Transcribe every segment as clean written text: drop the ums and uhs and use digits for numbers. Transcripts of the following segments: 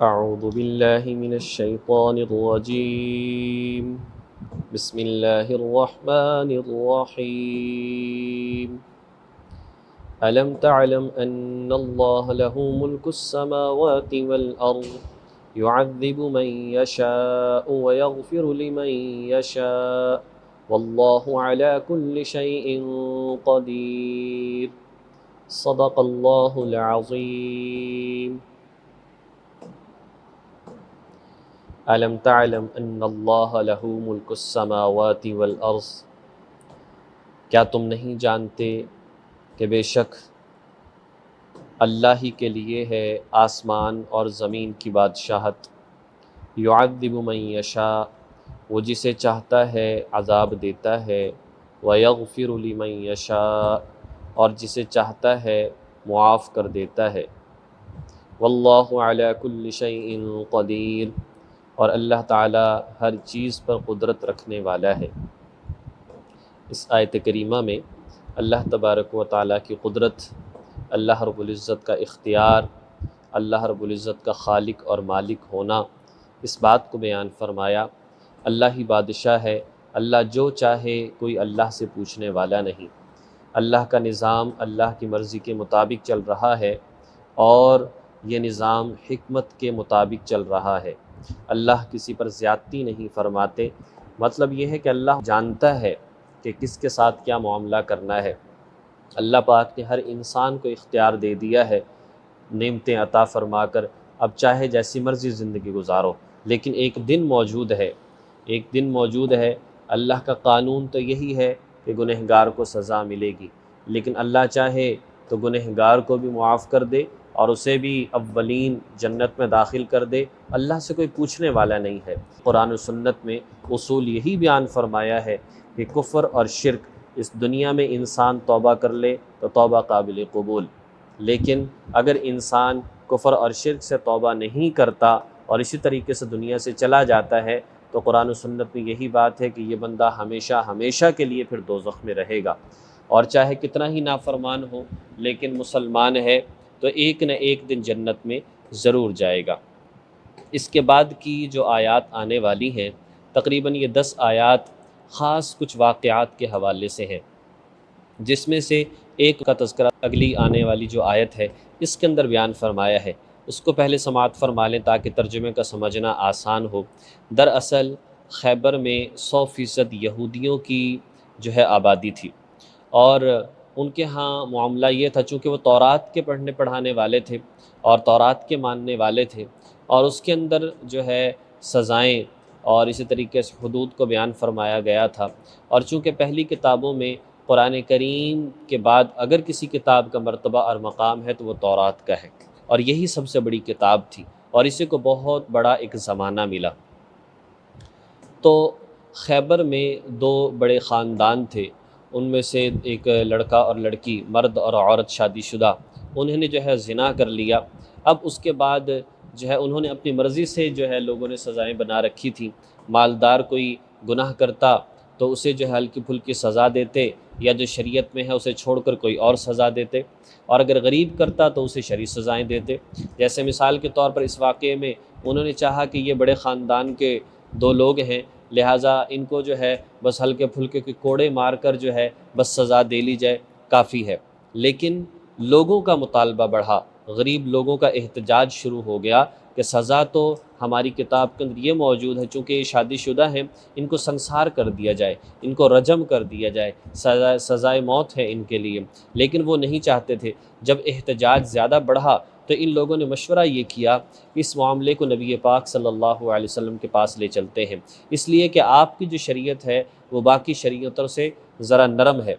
أعوذ بالله من الشيطان الرجيم. بسم الله الرحمن الرحيم. ألم تعلم أن الله له ملك السماوات والأرض يعذب من يشاء ويغفر لمن يشاء والله على كل شيء قدير. صدق الله العظيم. ألم تعلم أن الله له ملك السماوات والأرض، کیا تم نہیں جانتے کہ بے شک اللہ ہی کے لیے ہے آسمان اور زمین کی بادشاہت. یعذب من یشاء، وہ جسے چاہتا ہے عذاب دیتا ہے. ویغفر لمن یشاء، اور جسے چاہتا ہے معاف کر دیتا ہے. واللہ علی کل شیء قدیر، اور اللہ تعالی ہر چیز پر قدرت رکھنے والا ہے. اس آیت کریمہ میں اللہ تبارک و تعالیٰ کی قدرت، اللہ رب العزت کا اختیار، اللہ رب العزت کا خالق اور مالک ہونا، اس بات کو بیان فرمایا. اللہ ہی بادشاہ ہے، اللہ جو چاہے، کوئی اللہ سے پوچھنے والا نہیں. اللہ کا نظام اللہ کی مرضی کے مطابق چل رہا ہے، اور یہ نظام حکمت کے مطابق چل رہا ہے. اللہ کسی پر زیادتی نہیں فرماتے. مطلب یہ ہے کہ اللہ جانتا ہے کہ کس کے ساتھ کیا معاملہ کرنا ہے. اللہ پاک نے ہر انسان کو اختیار دے دیا ہے نعمتیں عطا فرما کر، اب چاہے جیسی مرضی زندگی گزارو. لیکن ایک دن موجود ہے. اللہ کا قانون تو یہی ہے کہ گنہگار کو سزا ملے گی، لیکن اللہ چاہے تو گنہگار کو بھی معاف کر دے اور اسے بھی اولین جنت میں داخل کر دے. اللہ سے کوئی پوچھنے والا نہیں ہے. قرآن و سنت میں اصول یہی بیان فرمایا ہے کہ کفر اور شرک، اس دنیا میں انسان توبہ کر لے تو توبہ قابل قبول، لیکن اگر انسان کفر اور شرک سے توبہ نہیں کرتا اور اسی طریقے سے دنیا سے چلا جاتا ہے تو قرآن و سنت میں یہی بات ہے کہ یہ بندہ ہمیشہ کے لیے پھر دوزخ میں رہے گا. اور چاہے کتنا ہی نافرمان ہو، لیکن مسلمان ہے تو ایک نہ ایک دن جنت میں ضرور جائے گا. اس کے بعد کی جو آیات آنے والی ہیں، تقریباً یہ 10 آیات خاص کچھ واقعات کے حوالے سے ہیں، جس میں سے ایک کا تذکرہ اگلی آنے والی جو آیت ہے اس کے اندر بیان فرمایا ہے. اس کو پہلے سماعت فرما لیں تاکہ ترجمے کا سمجھنا آسان ہو. دراصل خیبر میں 100% یہودیوں کی جو ہے آبادی تھی، اور ان کے ہاں معاملہ یہ تھا، چونکہ وہ تورات کے پڑھنے پڑھانے والے تھے اور تورات کے ماننے والے تھے، اور اس کے اندر جو ہے سزائیں اور اسی طریقے سے حدود کو بیان فرمایا گیا تھا. اور چونکہ پہلی کتابوں میں قرآن کریم کے بعد اگر کسی کتاب کا مرتبہ اور مقام ہے تو وہ تورات کا ہے، اور یہی سب سے بڑی کتاب تھی، اور اسی کو بہت بڑا ایک زمانہ ملا. تو خیبر میں 2 بڑے خاندان تھے. ان میں سے ایک لڑکا اور لڑکی، مرد اور عورت شادی شدہ، انہوں نے جو ہے زنا کر لیا. اب اس کے بعد جو ہے انہوں نے اپنی مرضی سے جو ہے لوگوں نے سزائیں بنا رکھی تھیں. مالدار کوئی گناہ کرتا تو اسے جو ہے ہلکی پھلکی سزا دیتے، یا جو شریعت میں ہے اسے چھوڑ کر کوئی اور سزا دیتے، اور اگر غریب کرتا تو اسے شرعی سزائیں دیتے. جیسے مثال کے طور پر اس واقعے میں انہوں نے چاہا کہ یہ بڑے خاندان کے 2 لوگ ہیں، لہٰذا ان کو جو ہے بس ہلکے پھلکے کے کوڑے مار کر جو ہے بس سزا دے لی جائے، کافی ہے. لیکن لوگوں کا مطالبہ بڑھا، غریب لوگوں کا احتجاج شروع ہو گیا کہ سزا تو ہماری کتاب کے اندر یہ موجود ہے، چونکہ یہ شادی شدہ ہیں ان کو سنسار کر دیا جائے، ان کو رجم کر دیا جائے، سزائے موت ہے ان کے لیے. لیکن وہ نہیں چاہتے تھے. جب احتجاج زیادہ بڑھا تو ان لوگوں نے مشورہ یہ کیا کہ اس معاملے کو نبی پاک صلی اللہ علیہ وسلم کے پاس لے چلتے ہیں، اس لیے کہ آپ کی جو شریعت ہے وہ باقی شریعتوں سے ذرا نرم ہے.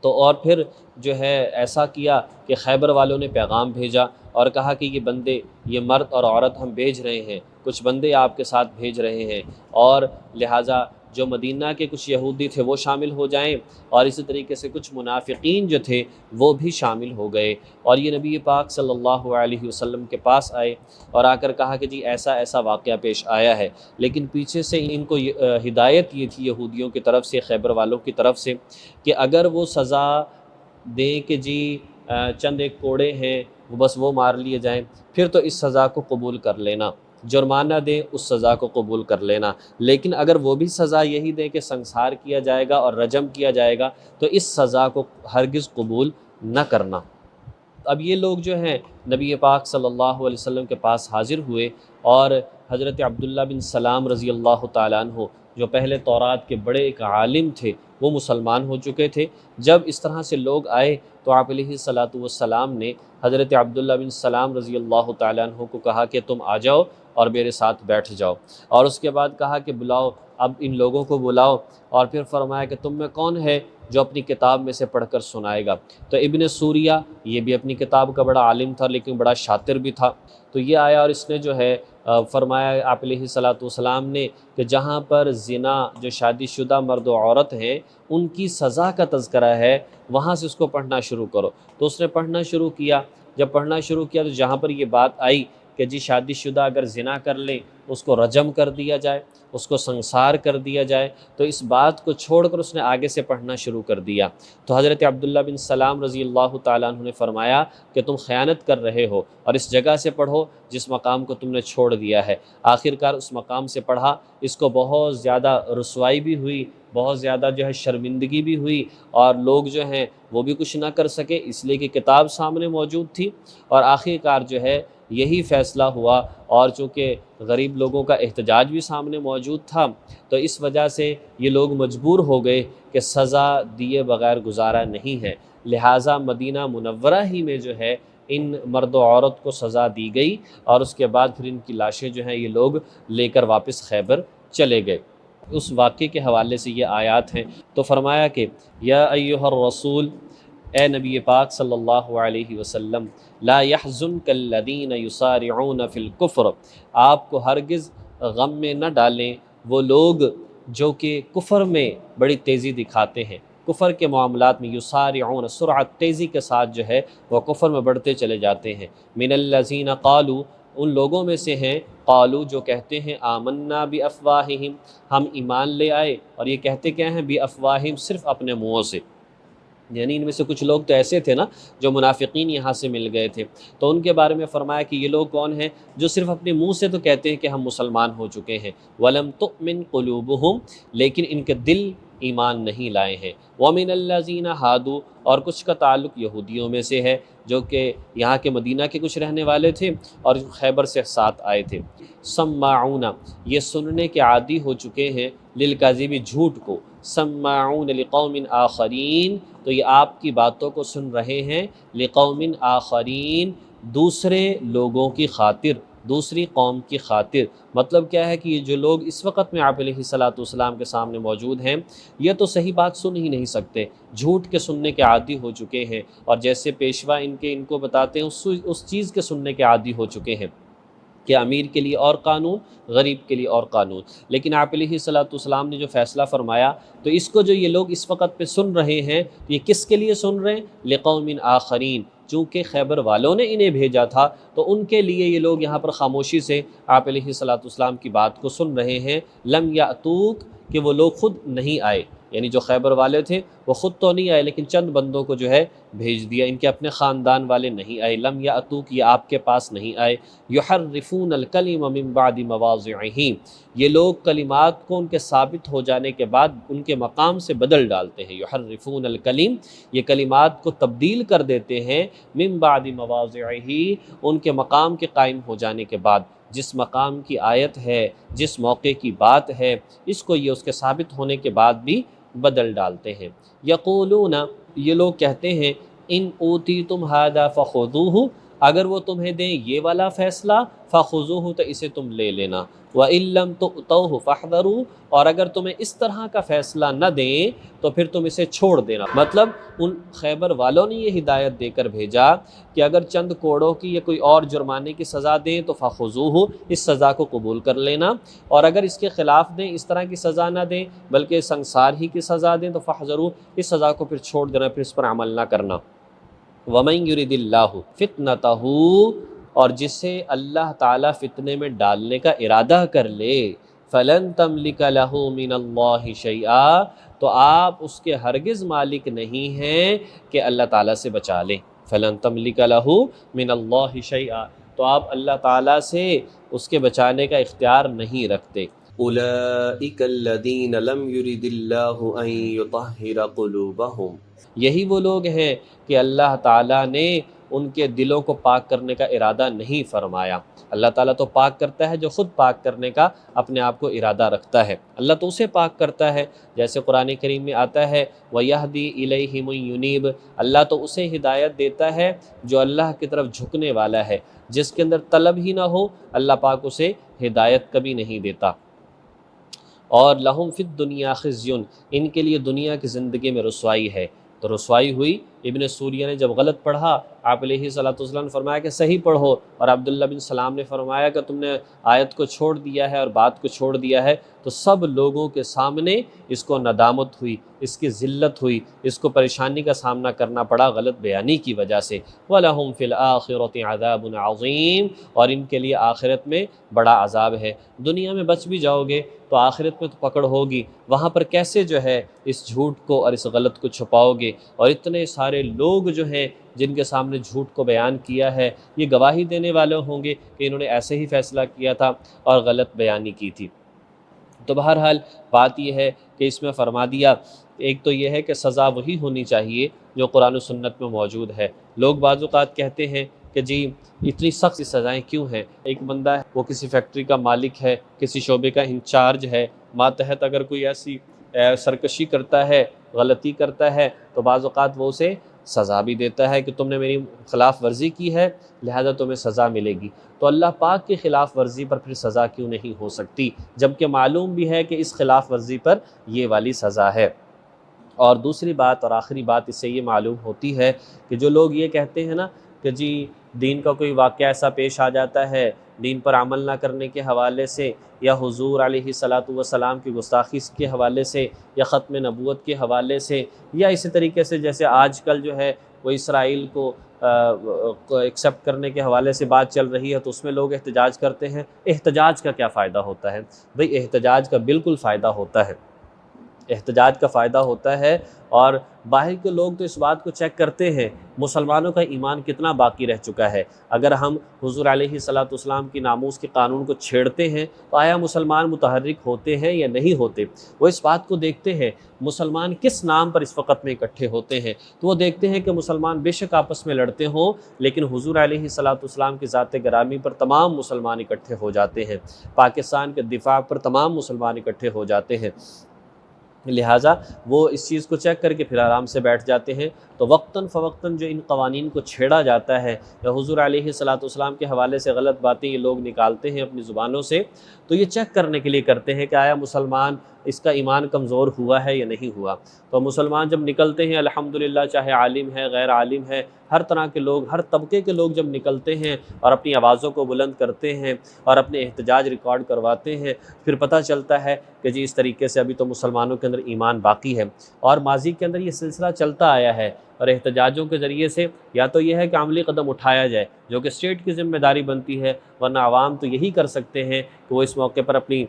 تو اور پھر جو ہے ایسا کیا کہ خیبر والوں نے پیغام بھیجا اور کہا کہ یہ بندے، یہ مرد اور عورت ہم بھیج رہے ہیں، کچھ بندے آپ کے ساتھ بھیج رہے ہیں، اور لہٰذا جو مدینہ کے کچھ یہودی تھے وہ شامل ہو جائیں، اور اسی طریقے سے کچھ منافقین جو تھے وہ بھی شامل ہو گئے. اور یہ نبی پاک صلی اللہ علیہ وسلم کے پاس آئے اور آ کر کہا کہ جی ایسا ایسا واقعہ پیش آیا ہے. لیکن پیچھے سے ان کو ہدایت یہ تھی یہودیوں کی طرف سے، خیبر والوں کی طرف سے، کہ اگر وہ سزا دیں کہ جی چند ایک کوڑے ہیں وہ بس وہ مار لیے جائیں، پھر تو اس سزا کو قبول کر لینا، جرمانہ دیں اس سزا کو قبول کر لینا۔ لیکن اگر وہ بھی سزا یہی دیں کہ سنسار کیا جائے گا اور رجم کیا جائے گا تو اس سزا کو ہرگز قبول نہ کرنا۔ اب یہ لوگ جو ہیں نبی پاک صلی اللہ علیہ وسلم کے پاس حاضر ہوئے، اور حضرت عبداللہ بن سلام رضی اللہ تعالیٰ عنہ جو پہلے تورات کے بڑے ایک عالم تھے، وہ مسلمان ہو چکے تھے۔ جب اس طرح سے لوگ آئے تو آپ علیہ الصلاۃ والسلام نے حضرت عبداللہ بن سلام رضی اللہ تعالیٰ عنہ کو کہا کہ تم آ جاؤ اور میرے ساتھ بیٹھ جاؤ، اور اس کے بعد کہا کہ بلاؤ، اب ان لوگوں کو بلاؤ، اور پھر فرمایا کہ تم میں کون ہے جو اپنی کتاب میں سے پڑھ کر سنائے گا؟ تو ابن سوریہ، یہ بھی اپنی کتاب کا بڑا عالم تھا لیکن بڑا شاطر بھی تھا، تو یہ آیا اور اس نے جو ہے فرمایا آپ علیہ الصلاۃ والسلام نے کہ جہاں پر زنا، جو شادی شدہ مرد و عورت ہیں، ان کی سزا کا تذکرہ ہے، وہاں سے اس کو پڑھنا شروع کرو۔ تو اس نے پڑھنا شروع کیا، جب پڑھنا شروع کیا تو جہاں پر یہ بات آئی کہ جی شادی شدہ اگر زنا کر لیں اس کو رجم کر دیا جائے، اس کو سنسار کر دیا جائے، تو اس بات کو چھوڑ کر اس نے آگے سے پڑھنا شروع کر دیا۔ تو حضرت عبداللہ بن سلام رضی اللہ تعالیٰ عنہ نے فرمایا کہ تم خیانت کر رہے ہو، اور اس جگہ سے پڑھو جس مقام کو تم نے چھوڑ دیا ہے۔ آخر کار اس مقام سے پڑھا، اس کو بہت زیادہ رسوائی بھی ہوئی، بہت زیادہ جو ہے شرمندگی بھی ہوئی، اور لوگ جو ہیں وہ بھی کچھ نہ کر سکے اس لیے کہ کتاب سامنے موجود تھی، اور آخر کار جو ہے یہی فیصلہ ہوا، اور چونکہ غریب لوگوں کا احتجاج بھی سامنے موجود تھا تو اس وجہ سے یہ لوگ مجبور ہو گئے کہ سزا دیے بغیر گزارا نہیں ہے، لہٰذا مدینہ منورہ ہی میں جو ہے ان مرد و عورت کو سزا دی گئی، اور اس کے بعد پھر ان کی لاشیں جو ہیں یہ لوگ لے کر واپس خیبر چلے گئے۔ اس واقعے کے حوالے سے یہ آیات ہیں۔ تو فرمایا کہ یا ایھا الرسول، اے نبی پاک صلی اللہ علیہ وسلم، لا يحزنک الذین یسارعون فی الکفر، آپ کو ہرگز غم میں نہ ڈالیں وہ لوگ جو کہ کفر میں بڑی تیزی دکھاتے ہیں، کفر کے معاملات میں یسارعون، سرعت تیزی کے ساتھ جو ہے وہ کفر میں بڑھتے چلے جاتے ہیں۔ من الذین قالوا، ان لوگوں میں سے ہیں قالو جو کہتے ہیں آمنا بافواہہم، ہم ایمان لے آئے، اور یہ کہتے کیا ہیں؟ بافواہہم، صرف اپنے منہوں سے، یعنی ان میں سے کچھ لوگ تو ایسے تھے نا جو منافقین یہاں سے مل گئے تھے، تو ان کے بارے میں فرمایا کہ یہ لوگ کون ہیں جو صرف اپنے منہ سے تو کہتے ہیں کہ ہم مسلمان ہو چکے ہیں، وَلَمْ تُؤْمِنْ قُلُوبُهُمْ، لیکن ان کے دل ایمان نہیں لائے ہیں، وَمِنَ الَّذِينَ هَادُوا، اور کچھ کا تعلق یہودیوں میں سے ہے جو کہ یہاں کے مدینہ کے کچھ رہنے والے تھے اور خیبر سے ساتھ آئے تھے، سماعون، یہ سننے کے عادی ہو چکے ہیں، للکذب، جھوٹ کو، سماعون لقوم آخرین، تو یہ آپ کی باتوں کو سن رہے ہیں، لقوم آخرین، دوسرے لوگوں کی خاطر، دوسری قوم کی خاطر۔ مطلب کیا ہے کہ یہ جو لوگ اس وقت میں آپ علیہ الصلاۃ والسلام کے سامنے موجود ہیں یہ تو صحیح بات سن ہی نہیں سکتے، جھوٹ کے سننے کے عادی ہو چکے ہیں، اور جیسے پیشوا ان کو بتاتے ہیں اس چیز کے سننے کے عادی ہو چکے ہیں کہ امیر کے لیے اور قانون، غریب کے لیے اور قانون۔ لیکن آپ علیہ الصلاۃ والسلام نے جو فیصلہ فرمایا تو اس کو جو یہ لوگ اس وقت پہ سن رہے ہیں یہ کس کے لیے سن رہے ہیں؟ لقوم آخرین، چونکہ خیبر والوں نے انہیں بھیجا تھا تو ان کے لیے یہ لوگ یہاں پر خاموشی سے آپ علیہ الصلاۃ والسلام کی بات کو سن رہے ہیں۔ لم یاتوک، کہ وہ لوگ خود نہیں آئے، یعنی جو خیبر والے تھے وہ خود تو نہیں آئے لیکن چند بندوں کو جو ہے بھیج دیا، ان کے اپنے خاندان والے نہیں آئے۔ لم یاتوک، یہ آپ کے پاس نہیں آئے۔ یحرفون الکلم من بعد مواضعہ، یہ لوگ کلمات کو ان کے ثابت ہو جانے کے بعد ان کے مقام سے بدل ڈالتے ہیں۔ یحرفون الکلم، یہ کلمات کو تبدیل کر دیتے ہیں، من بعد مواضعہ، ان کے مقام کے قائم ہو جانے کے بعد، جس مقام کی آیت ہے، جس موقع کی بات ہے، اس کو یہ اس کے ثابت ہونے کے بعد بھی بدل ڈالتے ہیں۔ یقولون، یہ لوگ کہتے ہیں، ان اوتیتم ھذا فخذوہ، اگر وہ تمہیں دیں یہ والا فیصلہ، فخذوہ، تو اسے تم لے لینا، وَإِن لَّمْ تُؤْتَوْهُ فَاحْذَرُوا، اور اگر تمہیں اس طرح کا فیصلہ نہ دیں تو پھر تم اسے چھوڑ دینا۔ مطلب ان خیبر والوں نے یہ ہدایت دے کر بھیجا کہ اگر چند کوڑوں کی یا کوئی اور جرمانے کی سزا دیں تو فخذوہ، اس سزا کو قبول کر لینا، اور اگر اس کے خلاف دیں، اس طرح کی سزا نہ دیں بلکہ سنسار ہی کی سزا دیں تو فاحذروا، اس سزا کو پھر چھوڑ دینا، پھر اس پر عمل نہ کرنا۔ وَمَن يُرِدِ اللَّهُ فِتْنَتَهُ، اور جسے اللہ تعالیٰ فتنے میں ڈالنے کا ارادہ کر لے، فَلَن تَمْلِكَ لَهُ مِنَ اللَّهِ شَيْئًا، تو آپ اس کے ہرگز مالک نہیں ہیں کہ اللہ تعالیٰ سے بچا لیں۔ فلن تملک لہ من اللہ شیئا، تو آپ اللہ تعالیٰ سے اس کے بچانے کا اختیار نہیں رکھتے۔ اولئک الذین لم یرد اللہ ان یطہر قلوبہم، یہی وہ لوگ ہیں کہ اللہ تعالیٰ نے ان کے دلوں کو پاک کرنے کا ارادہ نہیں فرمایا۔ اللہ تعالیٰ تو پاک کرتا ہے جو خود پاک کرنے کا اپنے آپ کو ارادہ رکھتا ہے، اللہ تو اسے پاک کرتا ہے، جیسے قرآن کریم میں آتا ہے وَيَهْدِي إِلَيْهِ مَن يُنِيبُ، اللہ تو اسے ہدایت دیتا ہے جو اللہ کی طرف جھکنے والا ہے، جس کے اندر طلب ہی نہ ہو اللہ پاک اسے ہدایت کبھی نہیں دیتا۔ اور لہم فی الدنیا خزی، ان کے لیے دنیا کی زندگی میں رسوائی ہے۔ تو رسوائی ہوئی، ابن سوریہ نے جب غلط پڑھا، آپ علیہ صلاۃ والسلام نے فرمایا کہ صحیح پڑھو، اور عبداللہ بن سلام نے فرمایا کہ تم نے آیت کو چھوڑ دیا ہے اور بات کو چھوڑ دیا ہے، تو سب لوگوں کے سامنے اس کو ندامت ہوئی، اس کی ذلت ہوئی، اس کو پریشانی کا سامنا کرنا پڑا غلط بیانی کی وجہ سے۔ وَلَهُمْ فِي الْآخِرَةِ عَذَابٌ عَظِيمٌ، اور ان کے لیے آخرت میں بڑا عذاب ہے۔ دنیا میں بچ بھی جاؤ گے تو آخرت میں تو پکڑ ہوگی، وہاں پر کیسے جو ہے اس جھوٹ کو اور اس غلط کو چھپاؤ گے؟ اور اتنے سارے لوگ جو ہیں جن کے سامنے جھوٹ کو بیان کیا ہے، یہ گواہی دینے والے ہوں گے کہ انہوں نے ایسے ہی فیصلہ کیا تھا اور غلط بیانی کی تھی۔ تو بہرحال بات یہ ہے کہ اس میں فرما دیا، ایک تو یہ ہے کہ سزا وہی ہونی چاہیے جو قرآن و سنت میں موجود ہے۔ لوگ بعض اوقات کہتے ہیں کہ جی اتنی سخت سزائیں کیوں ہیں؟ ایک بندہ ہے وہ کسی فیکٹری کا مالک ہے، کسی شعبے کا انچارج ہے، ماتحت اگر کوئی ایسی سرکشی کرتا ہے، غلطی کرتا ہے، تو بعض اوقات وہ اسے سزا بھی دیتا ہے کہ تم نے میری خلاف ورزی کی ہے لہذا تمہیں سزا ملے گی۔ تو اللہ پاک کی خلاف ورزی پر پھر سزا کیوں نہیں ہو سکتی، جبکہ معلوم بھی ہے کہ اس خلاف ورزی پر یہ والی سزا ہے۔ اور دوسری بات اور آخری بات اس سے یہ معلوم ہوتی ہے کہ جو لوگ یہ کہتے ہیں نا کہ جی دین کا کوئی واقعہ ایسا پیش آ جاتا ہے دین پر عمل نہ کرنے کے حوالے سے، یا حضور علیہ صلاۃ والسلام کی گستاخی کے حوالے سے، یا ختم نبوت کے حوالے سے، یا اسی طریقے سے جیسے آج کل جو ہے وہ اسرائیل کو ایکسیپٹ کرنے کے حوالے سے بات چل رہی ہے، تو اس میں لوگ احتجاج کرتے ہیں۔ احتجاج کا کیا فائدہ ہوتا ہے؟ بھئی احتجاج کا بالکل فائدہ ہوتا ہے، احتجاج کا فائدہ ہوتا ہے، اور باہر کے لوگ تو اس بات کو چیک کرتے ہیں مسلمانوں کا ایمان کتنا باقی رہ چکا ہے۔ اگر ہم حضور علیہ صلاۃ والسلام کی ناموس کے قانون کو چھیڑتے ہیں تو آیا مسلمان متحرک ہوتے ہیں یا نہیں ہوتے؟ وہ اس بات کو دیکھتے ہیں مسلمان کس نام پر اس وقت میں اکٹھے ہوتے ہیں، تو وہ دیکھتے ہیں کہ مسلمان بے شک آپس میں لڑتے ہوں لیکن حضور علیہ صلاۃ والسلام کی ذات گرامی پر تمام مسلمان اکٹھے ہو جاتے ہیں، پاکستان کے دفاع پر تمام مسلمان اکٹھے ہو جاتے ہیں، لہٰذا وہ اس چیز کو چیک کر کے پھر آرام سے بیٹھ جاتے ہیں۔ تو وقتاً فوقتاً جو ان قوانین کو چھیڑا جاتا ہے یا حضور علیہ صلاۃ والسلام کے حوالے سے غلط باتیں یہ لوگ نکالتے ہیں اپنی زبانوں سے، تو یہ چیک کرنے کے لیے کرتے ہیں کہ آیا مسلمان اس کا ایمان کمزور ہوا ہے یا نہیں ہوا۔ تو مسلمان جب نکلتے ہیں الحمدللہ، چاہے عالم ہے غیر عالم ہے، ہر طرح کے لوگ، ہر طبقے کے لوگ جب نکلتے ہیں اور اپنی آوازوں کو بلند کرتے ہیں اور اپنے احتجاج ریکارڈ کرواتے ہیں، پھر پتہ چلتا ہے کہ جی اس طریقے سے ابھی تو مسلمانوں کے اندر ایمان باقی ہے۔ اور ماضی کے اندر یہ سلسلہ چلتا آیا ہے، اور احتجاجوں کے ذریعے سے یا تو یہ ہے کہ عملی قدم اٹھایا جائے جو کہ اسٹیٹ کی ذمہ داری بنتی ہے، ورنہ عوام تو یہی کر سکتے ہیں کہ وہ اس موقع پر اپنی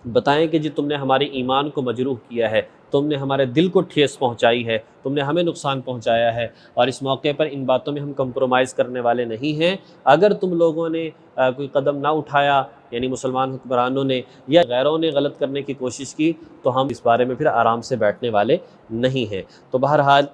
بتائیں کہ جی تم نے ہمارے ایمان کو مجروح کیا ہے، تم نے ہمارے دل کو ٹھیس پہنچائی ہے، تم نے ہمیں نقصان پہنچایا ہے، اور اس موقع پر ان باتوں میں ہم کمپرومائز کرنے والے نہیں ہیں۔ اگر تم لوگوں نے کوئی قدم نہ اٹھایا، یعنی مسلمان حکمرانوں نے یا غیروں نے غلط کرنے کی کوشش کی، تو ہم اس بارے میں پھر آرام سے بیٹھنے والے نہیں ہیں۔ تو بہرحال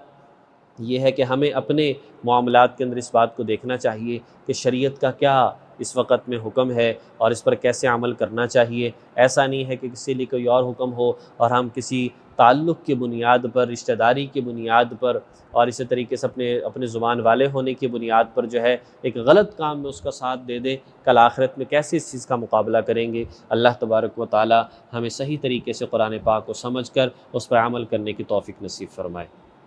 یہ ہے کہ ہمیں اپنے معاملات کے اندر اس بات کو دیکھنا چاہیے کہ شریعت کا کیا اس وقت میں حکم ہے اور اس پر کیسے عمل کرنا چاہیے۔ ایسا نہیں ہے کہ کسی لیے کوئی اور حکم ہو اور ہم کسی تعلق کی بنیاد پر، رشتہ داری کی بنیاد پر، اور اسی طریقے سے اپنے زبان والے ہونے کی بنیاد پر جو ہے ایک غلط کام میں اس کا ساتھ دے دیں، کل آخرت میں کیسے اس چیز کا مقابلہ کریں گے؟ اللہ تبارک و تعالی ہمیں صحیح طریقے سے قرآن پاک کو سمجھ کر اس پر عمل کرنے کی توفیق نصیب فرمائے۔